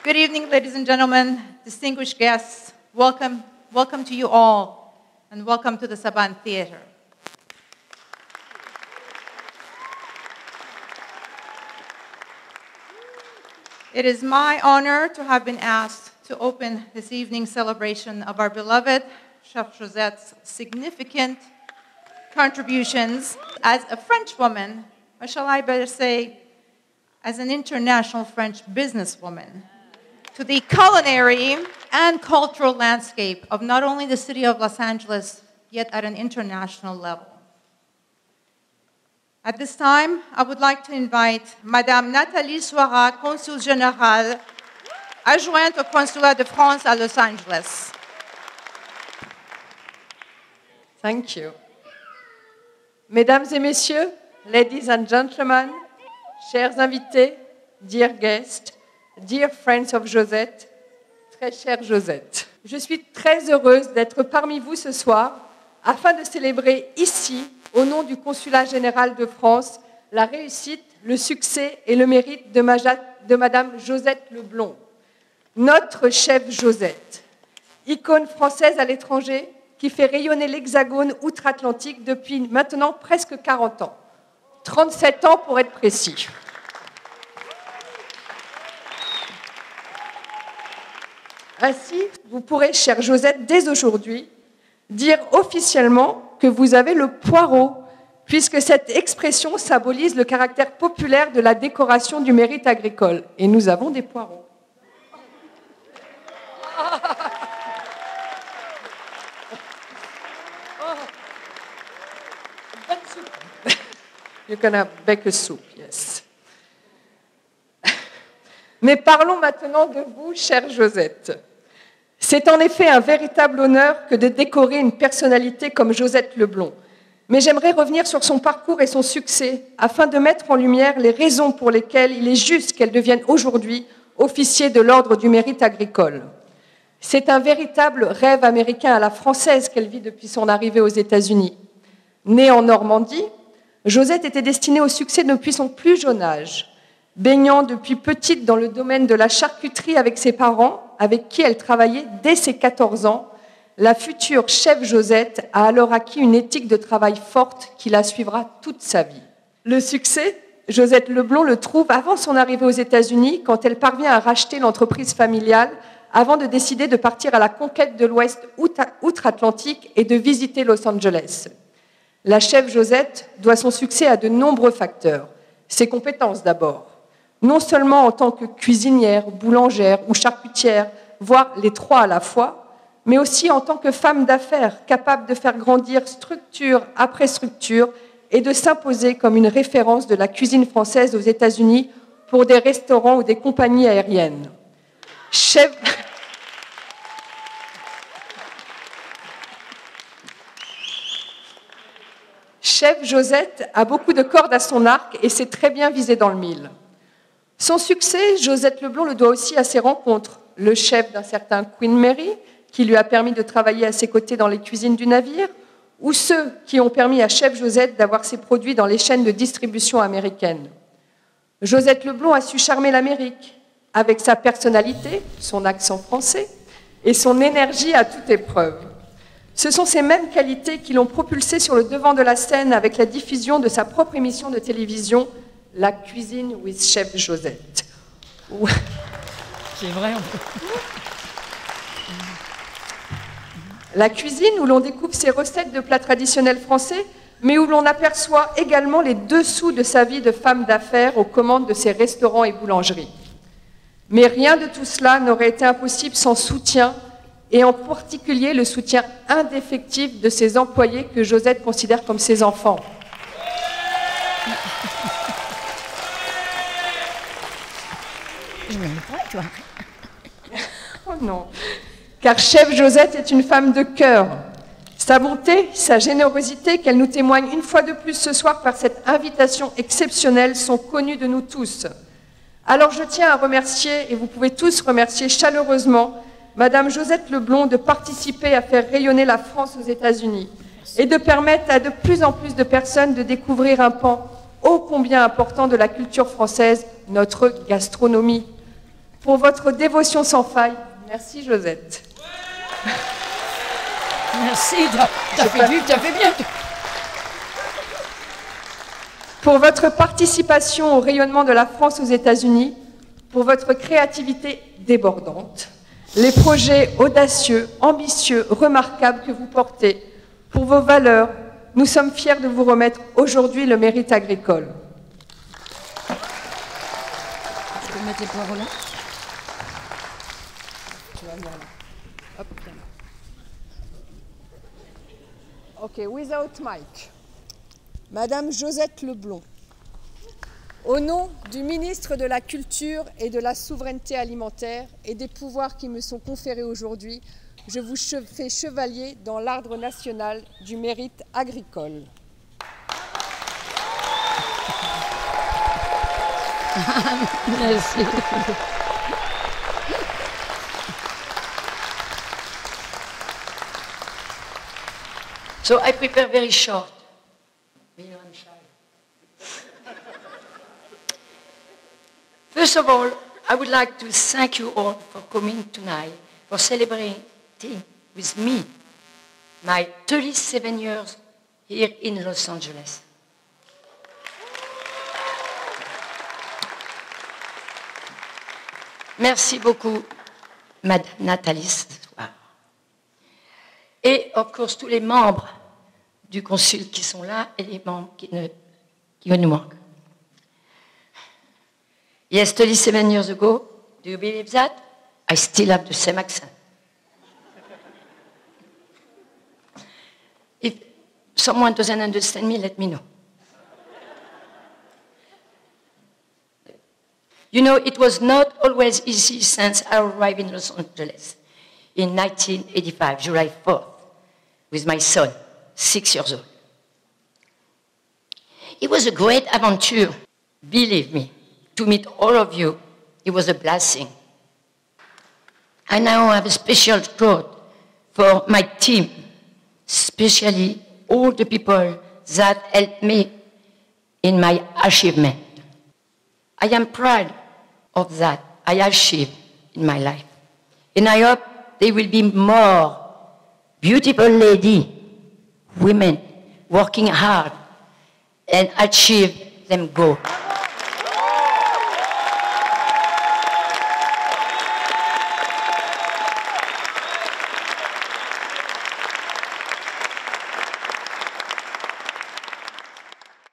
Good evening, ladies and gentlemen, distinguished guests. Welcome to you all, and welcome to the Saban Theater. It is my honor to have been asked to open this evening's celebration of our beloved Chef Josette's significant contributions as a French woman, or shall I better say, as an international French businesswoman, to the culinary and cultural landscape of not only the city of Los Angeles, yet at an international level. At this time, I would like to invite Madame Nathalie Soira, Consul Générale, adjointe au Consulat de France à Los Angeles. Thank you. Mesdames et messieurs, ladies and gentlemen, chers invités, dear guests, dear friends of Josette, très chère Josette. Je suis très heureuse d'être parmi vous ce soir afin de célébrer ici, au nom du Consulat général de France, la réussite, le succès et le mérite de Madame Josette Leblond, notre chef Josette, icône française à l'étranger qui fait rayonner l'hexagone outre-Atlantique depuis maintenant presque 40 ans. 37 ans pour être précis. Ainsi, vous pourrez, chère Josette, dès aujourd'hui, dire officiellement que vous avez le poireau, puisque cette expression symbolise le caractère populaire de la décoration du mérite agricole. Et nous avons des poireaux. You're gonna bake a soup, yes. Mais parlons maintenant de vous, chère Josette. C'est en effet un véritable honneur que de décorer une personnalité comme Josette Leblond. Mais j'aimerais revenir sur son parcours et son succès afin de mettre en lumière les raisons pour lesquelles il est juste qu'elle devienne aujourd'hui officier de l'Ordre du mérite agricole. C'est un véritable rêve américain à la française qu'elle vit depuis son arrivée aux États-Unis. Née en Normandie, Josette était destinée au succès depuis son plus jeune âge. Baignant depuis petite dans le domaine de la charcuterie avec ses parents, avec qui elle travaillait dès ses 14 ans, la future chef Josette a alors acquis une éthique de travail forte qui la suivra toute sa vie. Le succès, Josette Leblond le trouve avant son arrivée aux États-Unis, quand elle parvient à racheter l'entreprise familiale avant de décider de partir à la conquête de l'Ouest outre-Atlantique et de visiter Los Angeles. La chef Josette doit son succès à de nombreux facteurs. Ses compétences d'abord. Non seulement en tant que cuisinière, boulangère ou charcutière, voire les trois à la fois, mais aussi en tant que femme d'affaires capable de faire grandir structure après structure et de s'imposer comme une référence de la cuisine française aux États-Unis pour des restaurants ou des compagnies aériennes. Chef Josette a beaucoup de cordes à son arc et sait très bien viser dans le mille. Son succès, Josette Leblond le doit aussi à ses rencontres. Le chef d'un certain Queen Mary, qui lui a permis de travailler à ses côtés dans les cuisines du navire, ou ceux qui ont permis à chef Josette d'avoir ses produits dans les chaînes de distribution américaines. Josette Leblond a su charmer l'Amérique, avec sa personnalité, son accent français, et son énergie à toute épreuve. Ce sont ces mêmes qualités qui l'ont propulsée sur le devant de la scène avec la diffusion de sa propre émission de télévision, La cuisine with Chef Josette. C'est vrai. La cuisine où l'on découvre ses recettes de plats traditionnels français, mais où l'on aperçoit également les dessous de sa vie de femme d'affaires aux commandes de ses restaurants et boulangeries. Mais rien de tout cela n'aurait été impossible sans soutien, et en particulier le soutien indéfectible de ses employés que Josette considère comme ses enfants. Je n'aime pas, toi. Oh non. Car chef Josette est une femme de cœur. Sa bonté, sa générosité, qu'elle nous témoigne une fois de plus ce soir par cette invitation exceptionnelle, sont connues de nous tous. Alors je tiens à remercier, et vous pouvez tous remercier chaleureusement, Madame Josette Leblond de participer à faire rayonner la France aux États-Unis et de permettre à de plus en plus de personnes de découvrir un pan ô combien important de la culture française, notre gastronomie. pour votre dévotion sans faille. Merci Josette. Merci, t'as fait bien. Pour votre participation au rayonnement de la France aux États-Unis, pour votre créativité débordante, les projets audacieux, ambitieux, remarquables que vous portez, pour vos valeurs, nous sommes fiers de vous remettre aujourd'hui le mérite agricole. Je peux mettre les poireaux là? Tu vas venir là. Hop, viens là. Ok, without mic. Madame Josette Leblond, au nom du ministre de la Culture et de la Souveraineté alimentaire et des pouvoirs qui me sont conférés aujourd'hui, je vous fais chevalier dans l'Ordre national du mérite agricole. Merci. So I prepare very short. I'm shy. First of all, I would like to thank you all for coming tonight, for celebrating with me my 37 years here in Los Angeles. Merci beaucoup, Madame Nathalie, ce soir. Et, of course, tous les membres du Consul qui sont là et les membres qui nous manquent. Yes, 37 years ago, do you believe that? I still have the same accent. If someone doesn't understand me, let me know. You know, it was not always easy since I arrived in Los Angeles in 1985, July 4th, with my son, 6 years old. It was a great adventure, believe me. To meet all of you, it was a blessing. I now have a special thought for my team, especially all the people that helped me in my achievement. I am proud of that I achieved in my life. And I hope there will be more beautiful ladies, women, working hard and achieve them goals.